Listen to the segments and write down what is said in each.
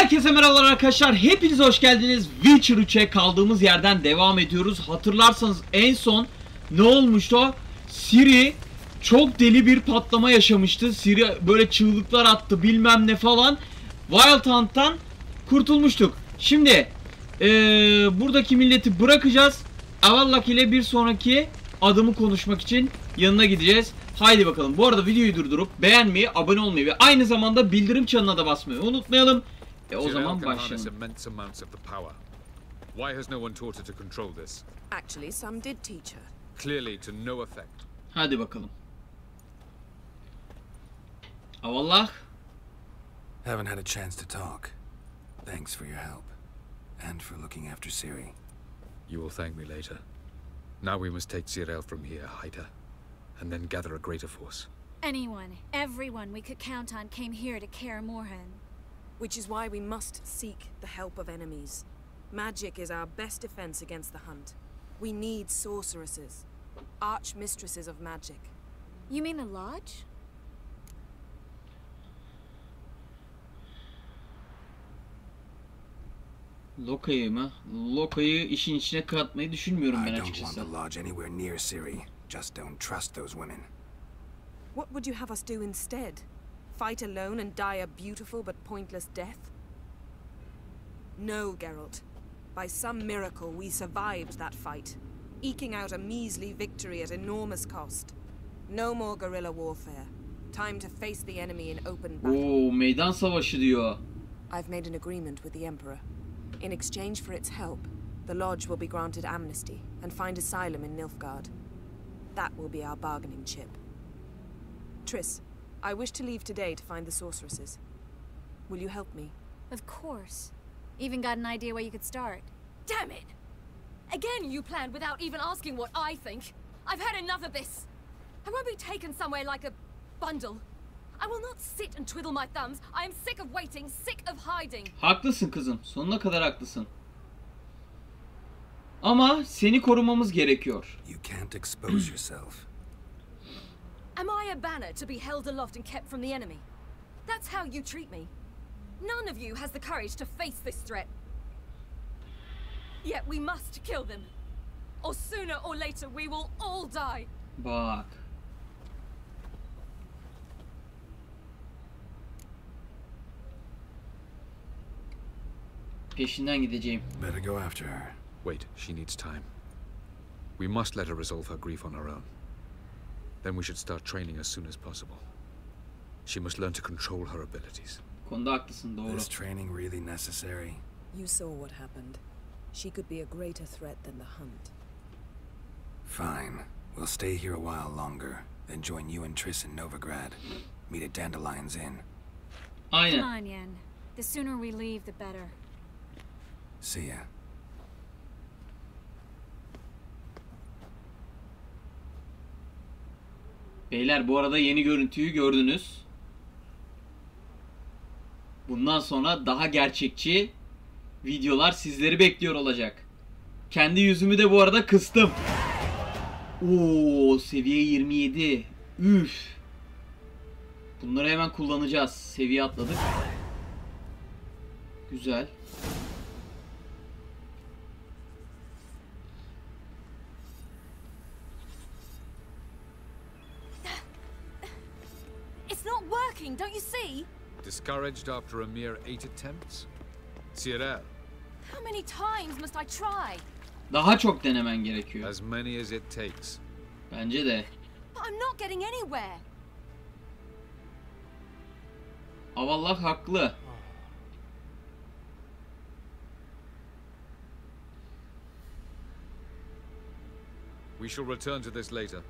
Herkese merhabalar arkadaşlar. Hepiniz hoş geldiniz. Witcher 3'e kaldığımız yerden devam ediyoruz. Hatırlarsanız en son ne olmuştu? Ciri çok deli bir patlama yaşamıştı. Ciri böyle çığlıklar attı bilmem ne falan. Wild Hunt'tan kurtulmuştuk. Şimdi buradaki milleti bırakacağız. Avallak ile bir sonraki adımı konuşmak için yanına gideceğiz. Haydi bakalım. Bu arada videoyu durdurup beğenmeyi, abone olmayı ve aynı zamanda bildirim çanına da basmayı unutmayalım. O zaman başlayalım. Why has no one taught her to control this? Actually, some did teach her. Clearly to no effect. Hadi bakalım. Avallah. Haven't had a chance to talk. Thanks for your help. And for looking after Ciri. You will thank me later. Now we must take Ciri from here, hide her, and then gather a greater force. Anyone, everyone we could count on came here to Kaer Morhen. Which is why we must seek the help of enemies. Magic is our best defense against the hunt. We need sorceresses, archmistresses of magic. You mean a lodge? Loka'yı mı? Loka'yı işin içine katmayı düşünmüyorum ben I don't açıkçası. want the lodge anywhere near Ciri. Just don't trust those women. What would you have us do instead? Fight alone and die a beautiful but pointless death? No, Geralt. By some miracle, we survived that fight, eking out a measly victory at enormous cost. No more guerrilla warfare. Time to face the enemy in open battle. Oo, meydan savaşı diyor. I've made an agreement with the Emperor. In exchange for its help, the Lodge will be granted amnesty and find asylum in Nilfgaard. That will be our bargaining chip. Triss, I wish to leave today to find the sorceresses. Will you help me? Of course. Even got an idea where you could start. Damn it! Again you planned without even asking what I think. I've had enough of this. I won't be taken somewhere like a bundle. I will not sit and twiddle my thumbs. I am sick of waiting, sick of hiding. Haklısın kızım. Sonuna kadar haklısın. Ama seni korumamız gerekiyor. You can't expose yourself. Am I a banner to be held aloft and kept from the enemy? That's how you treat me. None of you has the courage to face this threat. Yet we must kill them. Or sooner or later we will all die. Bak. Peşinden gideceğim. Better go after her. Wait, she needs time. We must let her resolve her grief on her own. Then we should start training as soon as possible. She must learn to control her abilities. Konuda haklısın, doğru. Is training really necessary? You saw what happened. She could be a greater threat than the hunt. Fine. We'll stay here a while longer, then join you and Triss in Novigrad. Meet at Dandelion's Inn. Aynen. Come on, Yen. The sooner we leave, the better. See ya. Beyler bu arada yeni görüntüyü gördünüz. Bundan sonra daha gerçekçi videolar sizleri bekliyor olacak. Kendi yüzümü de bu arada kıstım. Oo, seviye 27. Üf. Bunları hemen kullanacağız. Seviye atladık. Güzel. It's not working, don't you see? Discouraged after a mere 8 attempts? Ciri, How many times must I try? Daha çok denemen gerekiyor. as many as it takes. Bence de. But I'm not getting anywhere. Avallah haklı. We shall return to this later.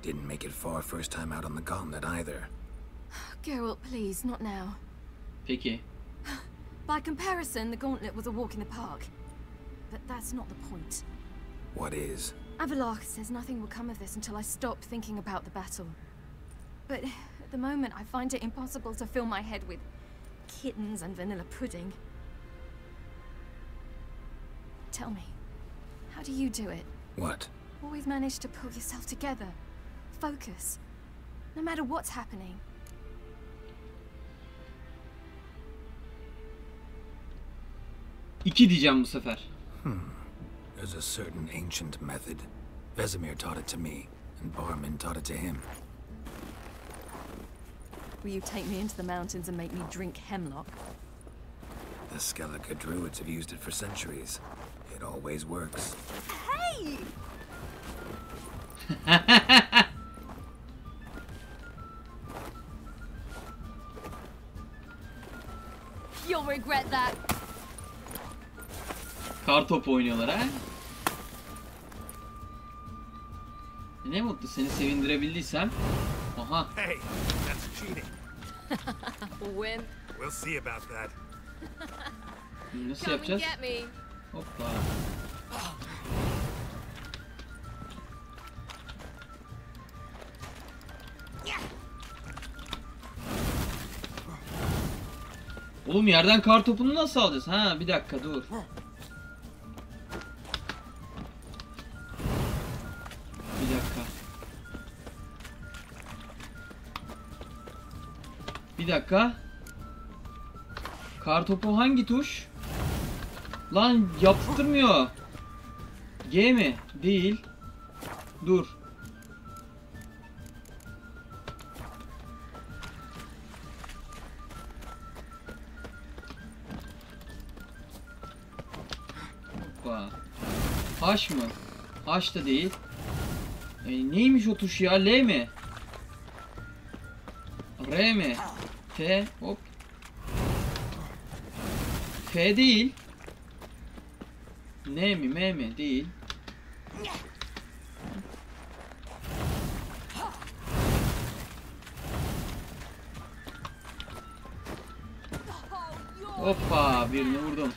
Didn't make it far first time out on the gauntlet either. Geralt, please, not now. Peki. By comparison, the gauntlet was a walk in the park. But that's not the point. What is? Avallak says nothing will come of this until I stop thinking about the battle. But at the moment, I find it impossible to fill my head with kittens and vanilla pudding. Tell me, how do you do it? What? Always manage to pull yourself together. Focus. no matter what's happening. İki diyeceğim bu sefer. There's a certain ancient method. Vesemir taught it to me, and Barman taught it to him. Will you take me into the mountains and make me drink hemlock? The Skellige druids have used it for centuries. It always works. Hey! You'll regret that. Kar topu oynuyorlar ha. Ne mutlu seni sevindirebildiysem. Aha. Hey, that's cheating. Win. We'll see about that. Nasıl Come and yapacağız? get me. Hoppa. Oğlum yerden kar topunu nasıl alacağız? Ha bir dakika dur. Bir dakika. Bir dakika. Kar topu hangi tuş? Lan yaptırmıyor. G mi? Değil. Dur. Hoppa. H mı? H da değil. Neymiş o tuş ya? L mi? R mi? T. Hop. F değil. N mi? M mi? Değil. Hoppa birini vurdum.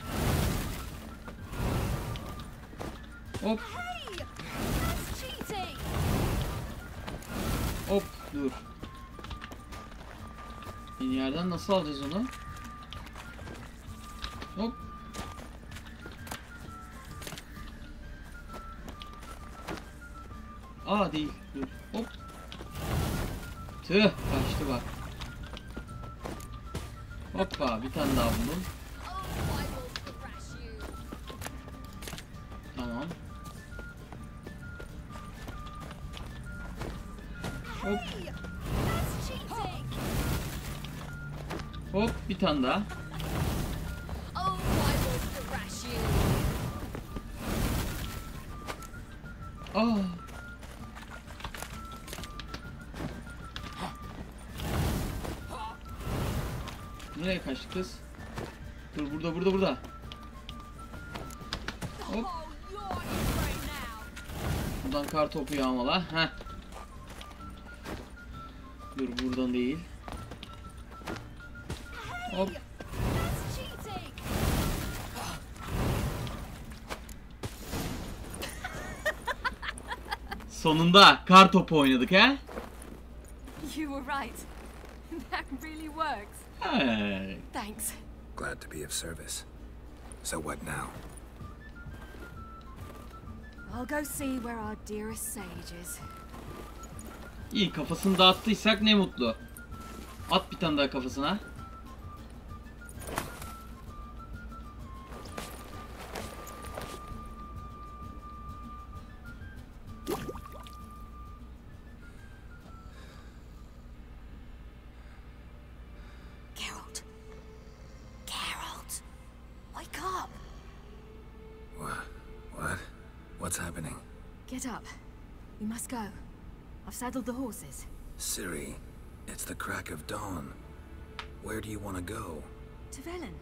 Hop. Hey! That's cheating! Hop dur. Yeni yerden nasıl alacağız onu? Hop. Aa değil. Dur. Hop. Tüh kaçtı bak. Hoppa bir tane daha buldum. Oh, I will thrash you. Tamam. Hop. Hey! That's cheating! Hop bir tane daha. Oh, I will thrash you. Aa. Nereye kaçtı kız? Dur burada. Hop. Oh, you're in right now. Buradan kar topu yağmala. Heh. Dur buradan değil. Hop. That's cheating! Sonunda kar topu oynadık ha? You were right. That really works. Hey. Thanks. Glad to be of service. So what now? I'll go see where our dearest sage is. İyi kafasını dağıttıysak ne mutlu. At bir tane daha kafasına. Geralt, wake up! What? What's happening? Get up. We must go. I've saddled the horses. Ciri, it's the crack of dawn. Where do you want to go? To Velen,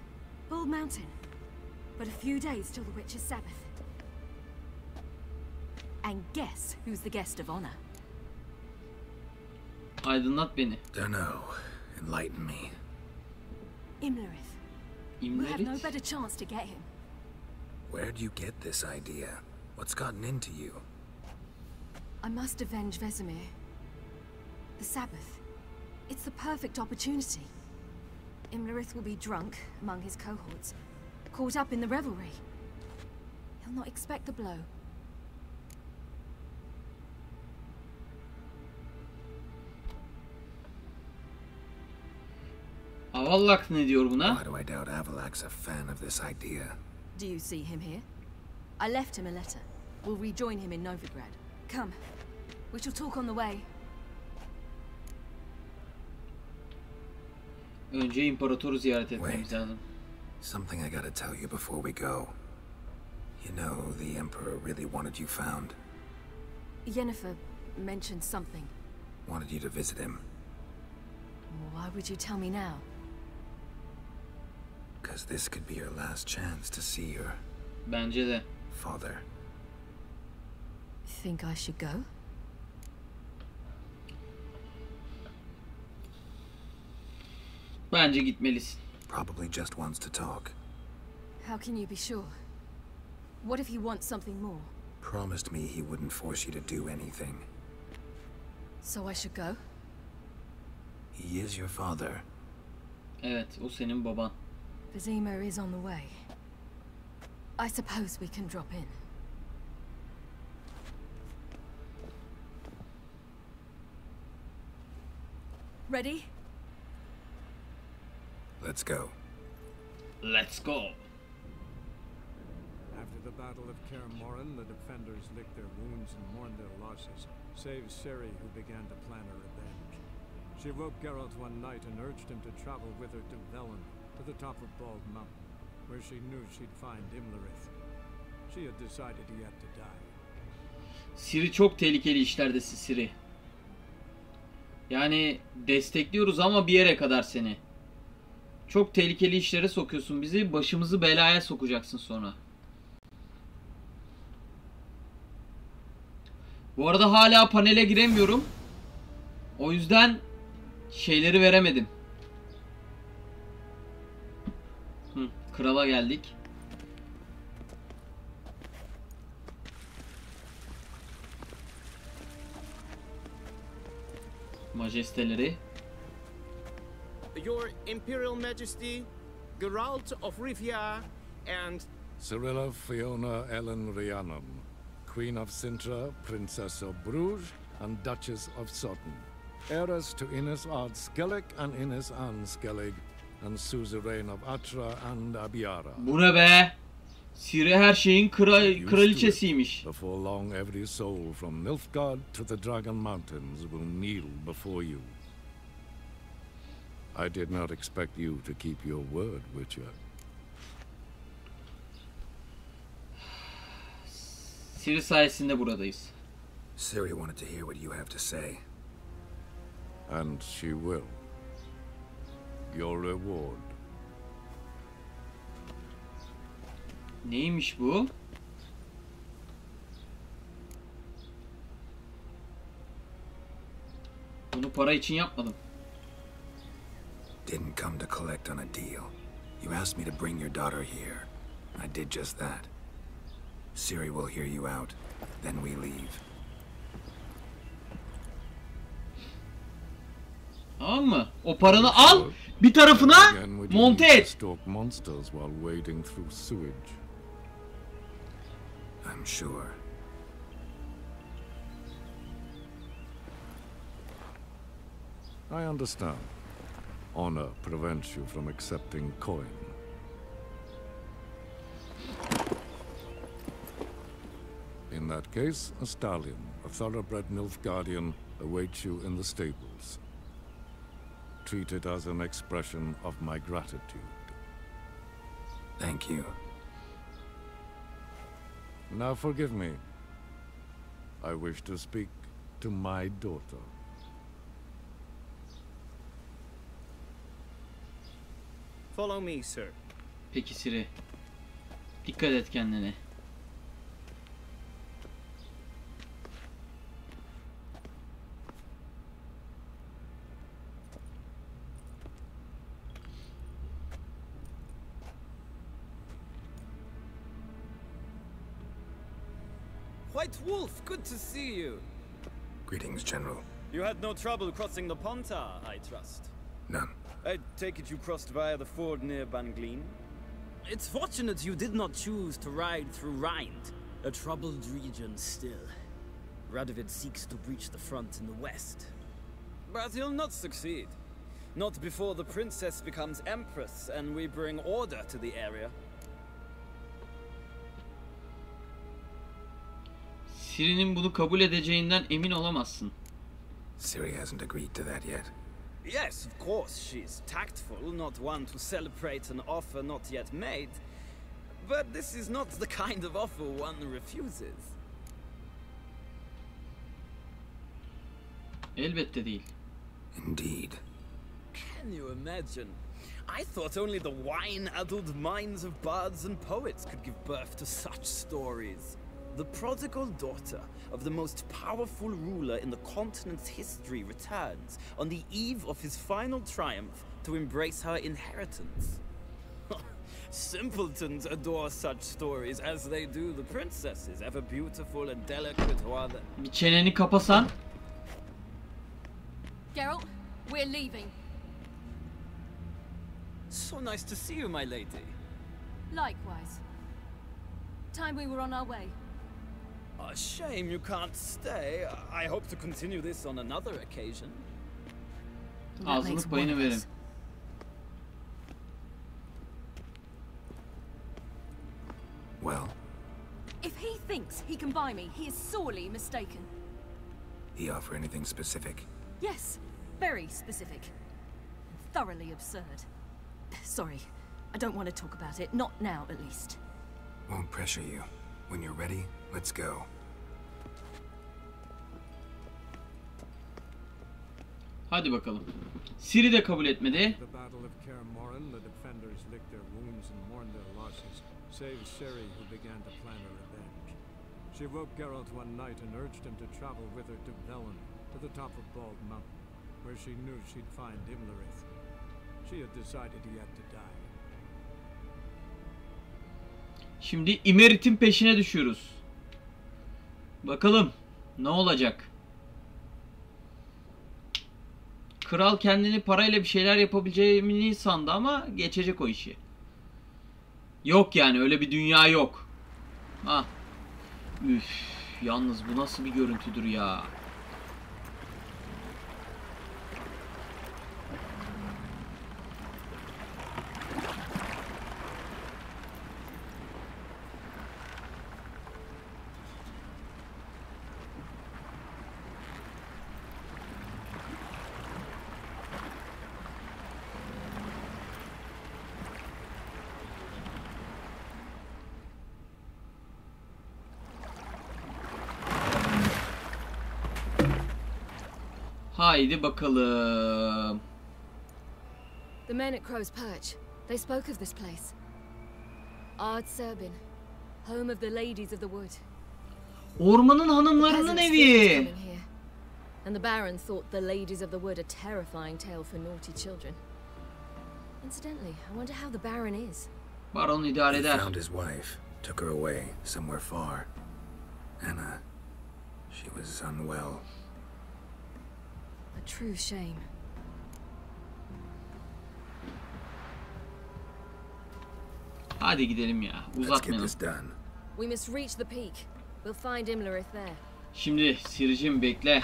Bald Mountain. But a few days till the Witcher's Sabbath. And guess who's the guest of honor? Aydınlat beni. Dunno. Enlighten me. Imlerith. We'll have no İmlerit. better chance to get him. Where'd you get this idea? What's gotten into you? I must avenge Vesemir. The Sabbath. It's the perfect opportunity. Imlerith will be drunk among his cohorts, caught up in the revelry. He'll not expect the blow. Avallak ne diyor buna? Why do I doubt Avalak's a fan of this idea? Do you see him here? I left him a letter. We'll rejoin him in Novigrad. Come. We shall talk on the way. Önce imparatoru ziyaret etmemiz lazım. Something I gotta tell you before we go. You know, the Emperor really wanted you found. Yennefer mentioned something. Wanted you to visit him. Why would you tell me now? Because this could be your last chance to see your Bence de. father. Think I should go? Bence gitmelisin. Probably just wants to talk. How can you be sure? What if he wants something more? Promised me he wouldn't force you to do anything. So I should go? He is your father. Evet, o senin baban. Vizima is on the way. I suppose we can drop in. Ready? Let's go. Let's go. After the Battle of Kaer Morhen, the defenders licked their wounds and mourned their losses, save Ciri, who began to plan her revenge. She woke Geralt one night and urged him to travel with her to Velen, to the top of Bald Mountain, where she knew she'd find Imlerith. She had decided he had to die. Ciri çok tehlikeli işlerdesin Ciri. Yani destekliyoruz ama bir yere kadar seni. Çok tehlikeli işlere sokuyorsun bizi. Başımızı belaya sokacaksın sonra. Bu arada hala panele giremiyorum. O yüzden şeyleri veremedim. Krala geldik. Majesteleri. Your Imperial Majesty, Geralt of Rivia, and Cyrilla Fiona Ellen Rhiannon, Queen of Sintra, Princess of Bruges, and Duchess of Sutton, heiress to Innis Ard Skellig and Innis Ann Skellig, and suzerain of Atra and Abiara. Bu ne be? Ciri her şeyin kraliçesiymiş. Before long, every soul from Nilfgaard to the Dragon Mountains will kneel before you. I did not expect you to keep your word, Witcher. Ciri sayesinde buradayız. Ciri wanted to hear what you have to say. And she will. Your reward. Neymiş bu? Bunu para için yapmadım. Didn't come to collect on a deal. You asked me to bring your daughter here. I did just that. Ciri will hear you out. Then we leave. Tamam mı? O paranı al, bir tarafına monte et. Stalk monsters while wading through sewage. I'm sure. I understand. Honor prevents you from accepting coin. In that case, a stallion, a thoroughbred Nilfgaardian, awaits you in the stables. Treat it as an expression of my gratitude. Thank you. Now forgive me. I wish to speak to my daughter. follow me, sir. Peki Ciri. Dikkat et kendine. White Wolf, good to see you. Greetings, General. You had no trouble crossing the Pontar, I trust. None. I take it you crossed via the ford near Banglin? It's fortunate you did not choose to ride through Rind, a troubled region still. Radovid seeks to breach the front in the west. But he'll not succeed. Not before the princess becomes empress and we bring order to the area. Ciri'nin bunu kabul edeceğinden emin olamazsın. Ciri hasn't agreed to that yet. Yes, of course, she's tactful, not one to celebrate an offer not yet made. But this is not the kind of offer one refuses. Elbette değil. Indeed. Can you imagine? I thought only the wine-addled minds of bards and poets could give birth to such stories. The prodigal daughter of the most powerful ruler in the continent's history returns on the eve of his final triumph to embrace her inheritance. Simpletons adore such stories as they do the princesses, ever beautiful and delicate while they... Bir çeneni kapasan. Geralt, we're leaving. So nice to see you, my lady. Likewise. Time we were on our way. A shame you can't stay. I hope to continue this on another occasion. Ağzının payını verin. Well? If he thinks he can buy me, he is sorely mistaken. He offer anything specific? Yes, very specific. Thoroughly absurd. Sorry, I don't want to talk about it. Not now, at least. Won't pressure you. When you're ready, let's go. Hadi bakalım. Ciri de kabul etmedi. The Battle of Kaer Morhen, the defenders licked their wounds and mourned their losses, save Ciri, who began to plan her revenge. She woke Geralt one night and urged him to travel with her to Bölüm, to the top of Bald Mountain, where she knew she'd find Imlerith. She had decided he had to die. Şimdi İmerit'in peşine düşüyoruz. Bakalım ne olacak? Kral kendini parayla bir şeyler yapabileceğini sandı ama geçecek o işi. Yok yani, öyle bir dünya yok. Ha. Üf, yalnız bu nasıl bir görüntüdür ya? Haydi bakalım. The men at Crow's Perch, they spoke of this place. Ard Serbin, home of the ladies of the wood. Ormanın hanımlarının evi. And the Baron thought the ladies of the wood a terrifying tale for naughty children. Incidentally, I wonder how the Baron is. Baron idare eder. He found his wife, took her away somewhere far. Anna, she was unwell. A true shame. Hadi gidelim ya. Uzatmayalım. We must reach the peak. We'll find Imlerith there. Şimdi Ciri'cim bekle.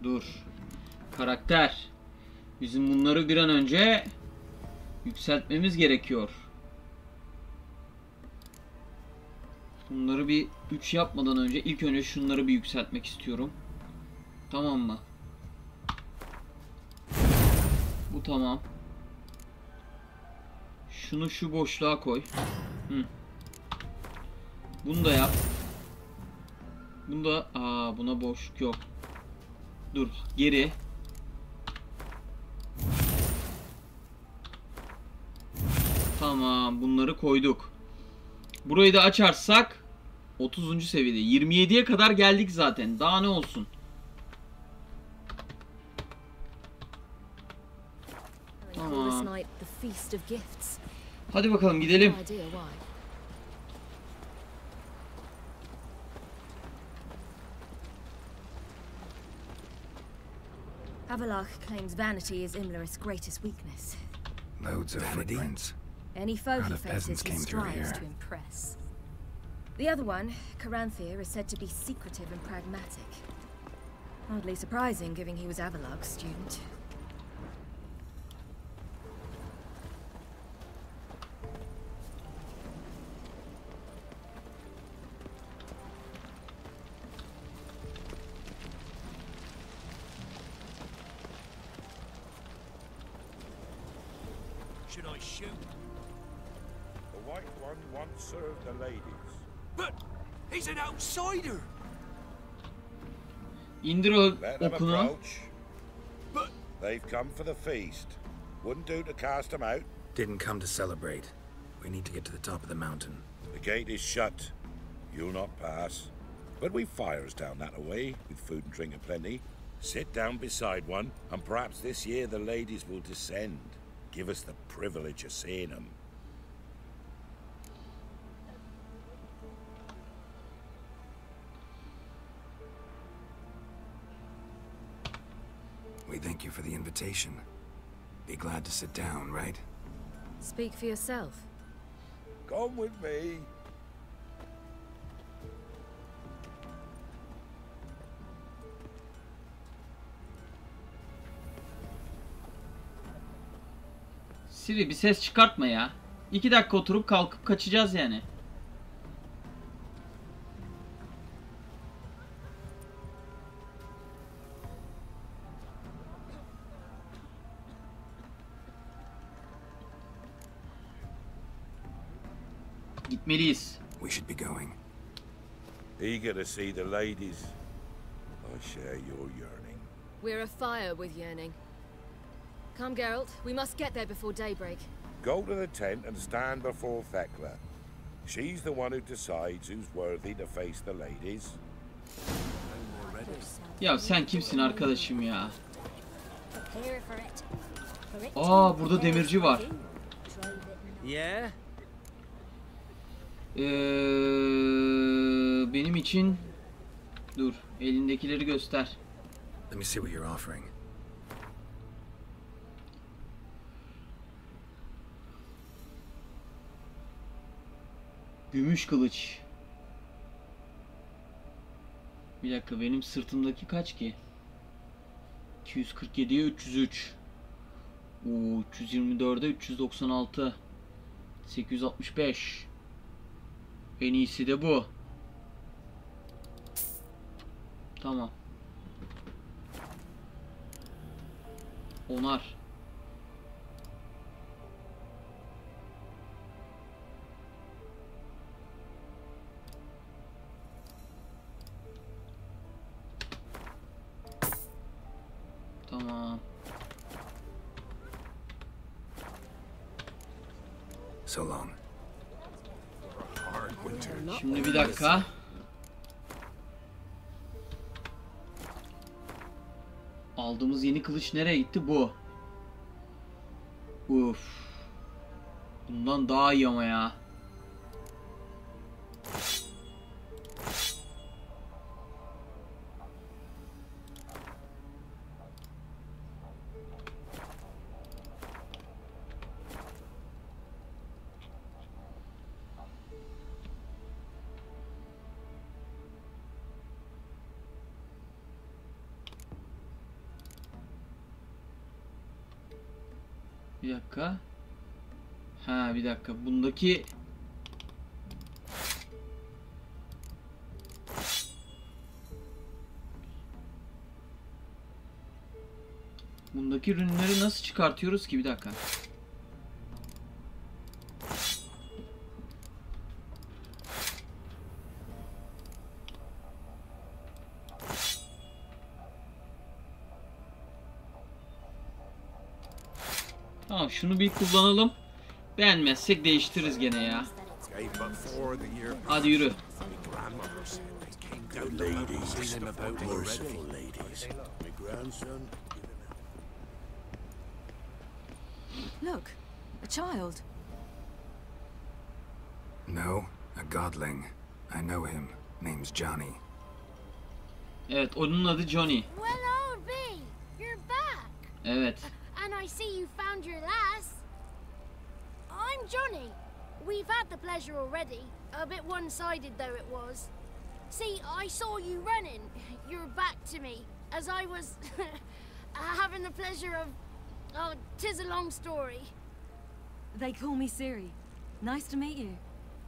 Dur. Karakter. Bizim bunları bir an önce yükseltmemiz gerekiyor. Bunları bir 3 yapmadan önce ilk önce şunları bir yükseltmek istiyorum. Tamam mı? Bu tamam. Şunu şu boşluğa koy. Hı. Bunu da yap. Bunu da... buna boşluk yok. Dur. Geri. Tamam. Bunları koyduk. Burayı da açarsak 30. seviyede. 27'ye kadar geldik zaten. Daha ne olsun? Tamam. Hadi bakalım gidelim. Avalach claims vanity is Imlerith's greatest weakness. Loads of footprints. Any foe he faces, he strives to impress. The other one, Caranthir, is said to be secretive and pragmatic. Hardly surprising, given he was Avalach's student. Should I shoot? The white one once served the ladies. But he's an outsider. İndir o Let them okunu. approach. They've come for the feast. Wouldn't do to cast them out. Didn't come to celebrate. We need to get to the top of the mountain. The gate is shut. You'll not pass. But we've fires down that away, with food and drink aplenty. Sit down beside one, and perhaps this year the ladies will descend. Give us the privilege of seeing them. We thank you for the invitation. Be glad to sit down, right? Speak for yourself. Come with me. Siri bir ses çıkartma ya. 2 dakika oturup kalkıp kaçacağız yani. Gitmeliyiz. We should be going. Eager to see the ladies. I share your yearning. We're afire with yearning. Come, Geralt. We must get there before daybreak. Go to the tent and stand before Thekla. She's the one who decides who's worthy to face the ladies. Ya sen kimsin arkadaşım ya? Aa, burada demirci var. Yeah. Benim için dur, elindekileri göster. Let me see what you're offering. Gümüş kılıç. Bir dakika, benim sırtımdaki kaç ki? 247'ye 303. Oo, 324'e 396. 865. En iyisi de bu. Tamam. Onar. Tamam. So long. Şimdi bir dakika. Aldığımız yeni kılıç nereye gitti? Bu. Uf. Bundan daha iyi ama ya. Bir dakika. Ha, bir dakika. Bundaki ürünleri nasıl çıkartıyoruz ki? Bir dakika. Tamam, şunu bir kullanalım. Beğenmezsek değiştiririz gene ya. Hadi yürü. Look, a child. No, a godling. I know him. Name's Johnny. Evet, onun adı Johnny. Well, old B, you're back. Evet. And I see you found your lass. I'm Johnny. We've had the pleasure already. A bit one-sided though it was. See, I saw you running. Your back to me. As I was having the pleasure of... Oh, 'tis a long story. They call me Ciri. Nice to meet you.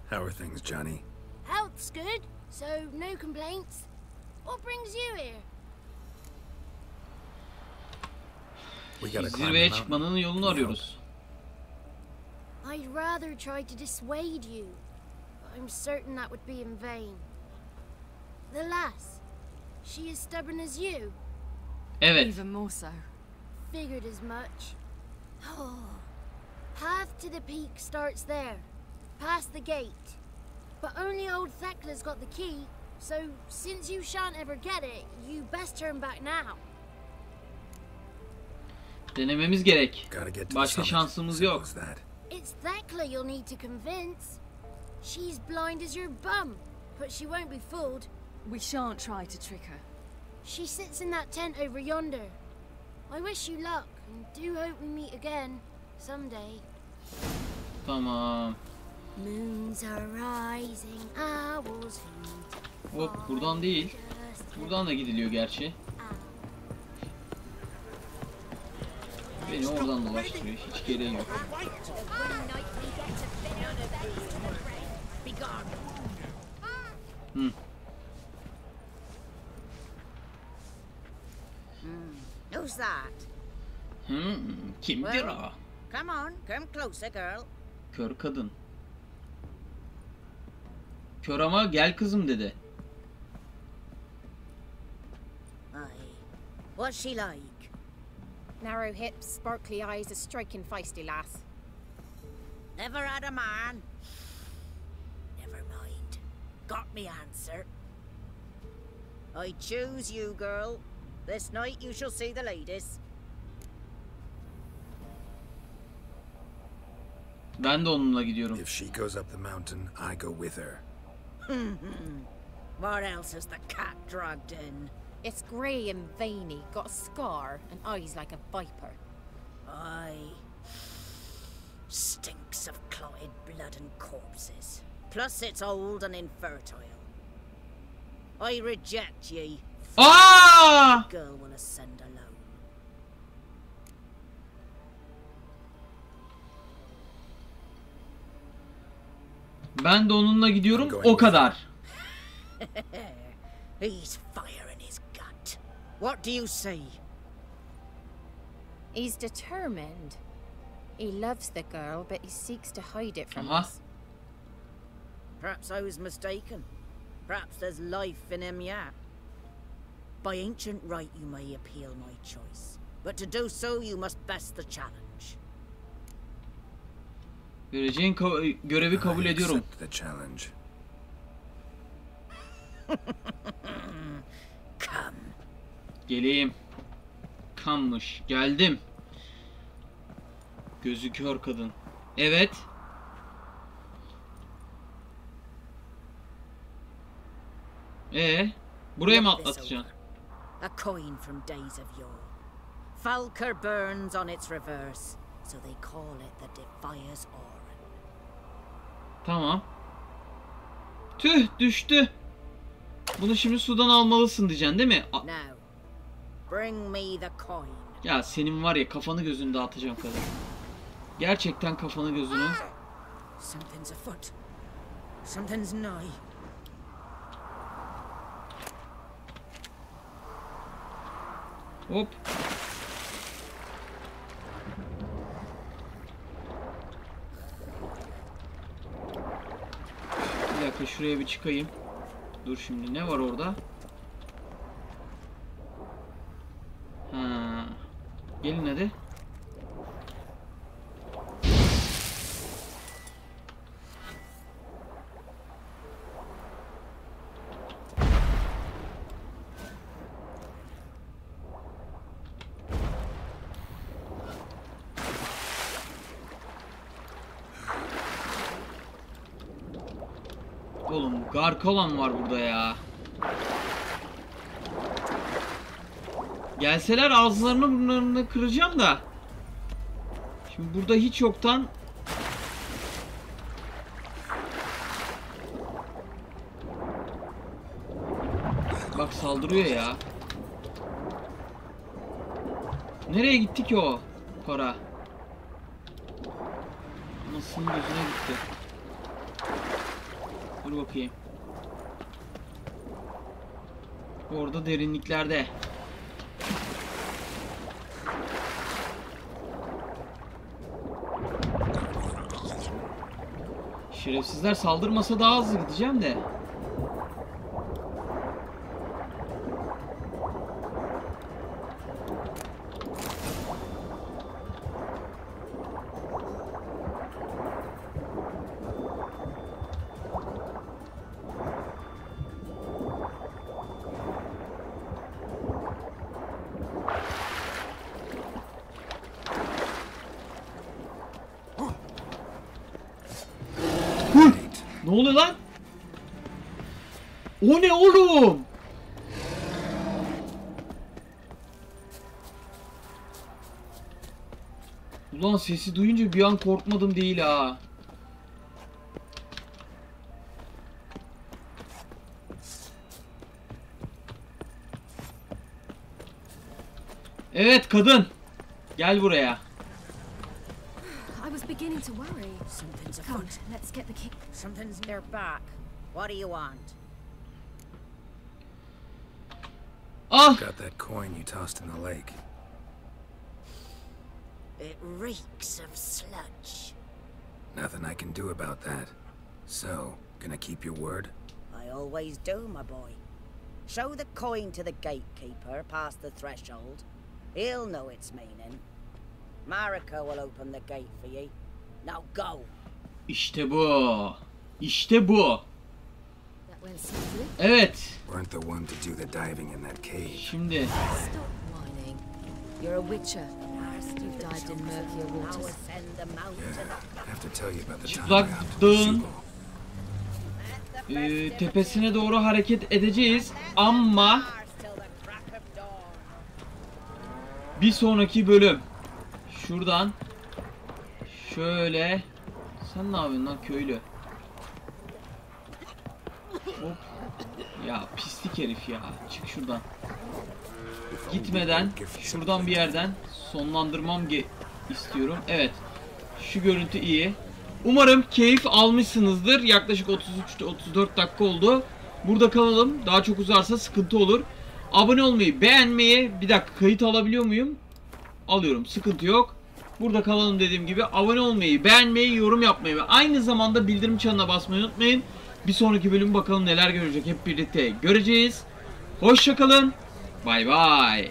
How are things, Johnny? Health's good, so no complaints. What brings you here? We gotta climb the Zirveye mountain. çıkmanın yolunu arıyoruz. I'd rather try to dissuade you, but I'm certain that would be in vain. The lass, she is stubborn as you. Evet. Even more so. Figured as much. Oh. Path to the peak starts there, past the gate. But only old Thekla's got the key, so since you shan't ever get it, you best turn back now. Denememiz gerek. Başka şansımız yok. It's Thekla you'll need to convince. She's blind as your bum, but she won't be fooled. We shan't try to trick her. She sits in that tent over yonder. I wish you luck, and do hope we meet again someday. Tamam. Moons are rising, owls hoot. Hop, buradan değil. Buradan da gidiliyor gerçi. Beni oradan dolaştırıyor. Hiç gereği yok. Who's that? Kimdir o? Come on, come closer, girl. Kör kadın. Kör ama gel kızım dedi. Aye. What's she like? Narrow hips, sparkly eyes, a striking feisty lass. Never had a man. Never mind. Got me answer. I choose you, girl. This night you shall see the ladies. Ben de onunla gidiyorum. If she goes up the mountain, I go with her. What else has the cat dragged in? It's grey and veiny, got a scar, and eyes like a viper. Aye. Stinks of clotted blood and corpses. Plus it's old and infertile. I reject ye. Aa! Girl will ascend alone. Ben de onunla gidiyorum, o kadar. He's fire in his gut. What do you say? He's determined. He loves the girl, but he seeks to hide it from Aha. us. Perhaps I was mistaken. Perhaps there's life in him yet. By ancient right you may appeal my choice. But to do so you must best the challenge. Vereceğin görevi kabul ediyorum. Accept the challenge. Come. Geleyim. Kanmış. Geldim. Gözü kör kadın. Evet. Buraya mı atlatacaksın? A coin from days of yore. Falker burns on its reverse, so they call it the Defier's Oran. Tamam. Tüh, düştü. Bunu şimdi sudan almalısın diyeceksin değil mi? Now, bring me the coin. Ya senin var ya, kafanı gözünü dağıtacağım kadın. Gerçekten kafanı gözünü. Something's afoot. Something's nigh. Hop. Bir dakika, şuraya bir çıkayım. Dur şimdi, ne var orada? Ha. Gelin hadi. Oğlum garkolan var burada ya. Gelseler ağızlarını burunlarını kıracağım da. Şimdi burada hiç yoktan. Bak saldırıyor ya. Nereye gitti ki o para? Anasının gözüne gitti. Dur bakayım. Orada derinliklerde. Şerefsizler saldırmasa daha hızlı gideceğim de. Ne oluyor lan? O ne oğlum? Ulan sesi duyunca bir an korkmadım değil ha. Evet kadın. Gel buraya. I was beginning to worry. Something's Come, afoot. let's get the key. Something's near back. What do you want? Ah! Got that coin you tossed in the lake. It reeks of sludge. Nothing I can do about that. So, gonna keep your word? I always do, my boy. Show the coin to the gatekeeper past the threshold. He'll know its meaning. Marika will open the gate for ye. Now go. İşte bu. İşte bu. That went smoothly. Evet. Weren't the one to do the diving in that cave. Şimdi. Stop whining. You're a witcher. You've dived in murkier waters. Yeah, I have to tell you about the time I Çıplak got dağın tepesine doğru hareket edeceğiz ama bir sonraki bölüm. Şuradan şöyle. Sen ne yapıyorsun lan köylü? Hop. Ya pislik herif ya. Çık şuradan. Gitmeden şuradan bir yerden sonlandırmam istiyorum. Evet. Şu görüntü iyi. Umarım keyif almışsınızdır. Yaklaşık 33-34 dakika oldu. Burada kalalım. Daha çok uzarsa sıkıntı olur. Abone olmayı, beğenmeyi... Bir dakika kayıt alabiliyor muyum? Alıyorum. Sıkıntı yok. Burada kalalım dediğim gibi. Abone olmayı, beğenmeyi, yorum yapmayı ve aynı zamanda bildirim çanına basmayı unutmayın. Bir sonraki bölüm bakalım neler görecek. Hep birlikte göreceğiz. Hoşça kalın. Bay bay.